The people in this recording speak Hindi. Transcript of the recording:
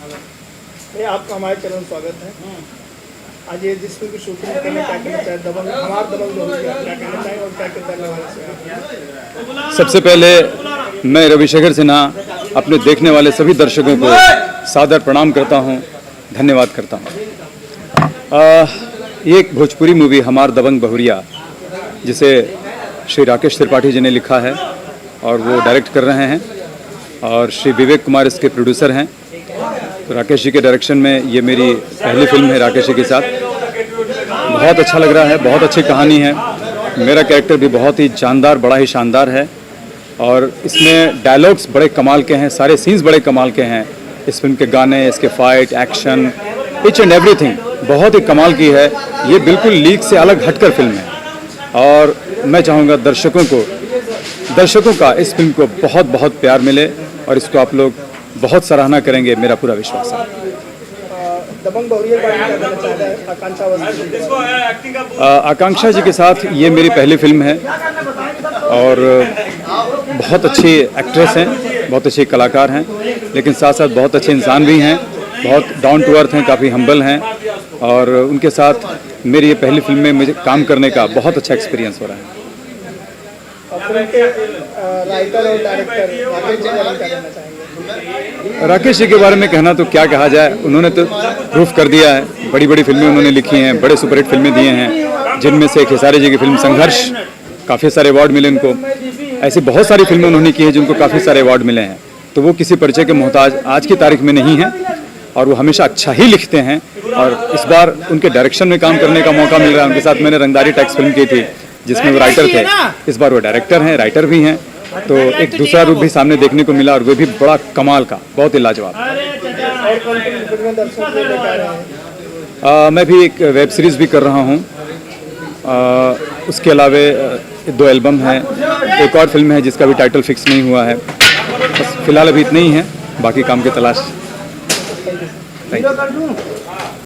भैया आपका हमारे चैनल में स्वागत है। आज ये जिस फिल्म की शूटिंग करने क्या कहना चाहिए, दबंग हमारा दबंग जो क्या कहना चाहिए और क्या किरदार निभाना चाहिए? सबसे पहले मैं रविशेखर सिन्हा अपने देखने वाले सभी दर्शकों को सादर प्रणाम करता हूं, धन्यवाद करता हूं। ये एक भोजपुरी मूवी हमार दबंग बहुरिया, जिसे श्री राकेश त्रिपाठी जी ने लिखा है और वो डायरेक्ट कर रहे हैं और श्री विवेक कुमार इसके प्रोड्यूसर हैं। तो राकेश जी के डायरेक्शन में ये मेरी पहली फिल्म है राकेश जी के साथ। बहुत अच्छा लग रहा है, बहुत अच्छी कहानी है। मेरा कैरेक्टर भी बहुत ही जानदार, बड़ा ही शानदार है और इसमें डायलॉग्स बड़े कमाल के हैं, सारे सीन्स बड़े कमाल के हैं। इस फिल्म के गाने, इसके fight, action, each and everything बहुत ही कमाल की है। ये बिल्कुल लीक से अलग हटकर फिल्म है और मैं चाहूँगा दर्शकों का इस फिल्म को बहुत बहुत प्यार मिले और इसको आप लोग बहुत सराहना करेंगे, मेरा पूरा विश्वास है। दबंग बहुरिया के बारे में क्या कहना चाहता है आकांक्षा अवस्थी? आकांक्षा जी के साथ ये मेरी पहली फिल्म है और बहुत अच्छी एक्ट्रेस हैं, बहुत अच्छे कलाकार हैं, लेकिन साथ साथ बहुत अच्छे इंसान भी हैं, बहुत डाउन टू अर्थ हैं, काफ़ी हम्बल हैं और उनके साथ मेरी ये पहली फिल्म में मुझे काम करने का बहुत अच्छा एक्सपीरियंस हो रहा है। फिल्म के राइटर और डायरेक्टर राकेश जी के बारे में क्या कहना चाहेंगे? राकेश जी के बारे में कहना तो क्या कहा जाए, उन्होंने तो प्रूफ कर दिया है। बड़ी बड़ी फिल्में उन्होंने लिखी हैं, बड़े सुपरहिट फिल्में दिए हैं, जिनमें से खेसारी जी की फिल्म संघर्ष, काफ़ी सारे अवार्ड मिले उनको। ऐसी बहुत सारी फिल्में उन्होंने की हैं जिनको काफ़ी सारे अवार्ड मिले हैं। तो वो किसी परिचय के मोहताज आज की तारीख में नहीं है और वो हमेशा अच्छा ही लिखते हैं और इस बार उनके डायरेक्शन में काम करने का मौका मिल रहा है। उनके साथ मैंने रंगदारी टैक्स फिल्म की थी जिसमें वो राइटर थे, इस बार वो डायरेक्टर हैं, राइटर भी हैं। तो एक दूसरा रूप भी सामने देखने को मिला और वो भी बड़ा कमाल का, बहुत ही लाजवाब। मैं भी एक वेब सीरीज़ भी कर रहा हूँ, उसके अलावे 2 एल्बम हैं, एक और फिल्म है जिसका भी टाइटल फिक्स नहीं हुआ है। बस फिलहाल अभी इतना ही है, बाकी काम की तलाश। Thank you.